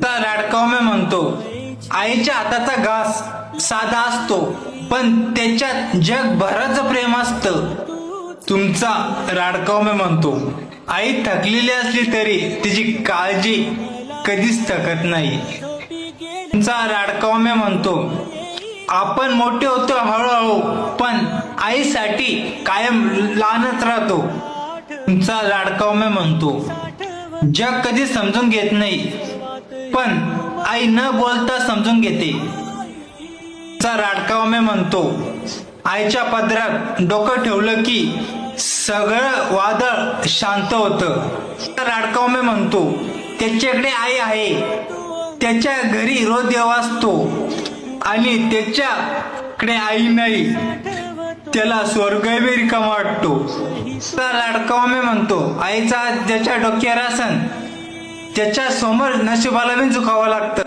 राडकावमे म्हणतो, आईच्या हाताचा घास साधा असतो पण त्याच्यात जगभराचं प्रेम असतं. तुमचा राडकावमे म्हणतो, आई थकलेली असली तरी तिची काळजी कधीच थकत नाही. तुमचा राडकावमे म्हणतो, आपण मोठे होतो हळूहळू पण आईसाठी कायम लहानच राहतो. तुमचा लाडकावमे म्हणतो, जग कधी समजून घेत नाही पण आई न बोलता समजून घेते. तुमचा लाडकावमे म्हणतो, आईच्या पदरात डोकं ठेवलं की सगळं वादळ शांत होतं. लाडकावमे म्हणतो, त्याच्याकडे आई आहे, त्याच्या घरी रोज देव असतो आणि त्याच्याकडे आई नाही, त्याला स्वर्गही रिकामा वाटतो. लाडकावमे म्हणतो, आईचा ज्याच्या डोक्यावर असन त्याच्या समोर नशिबाला बी झुकावं लागतं.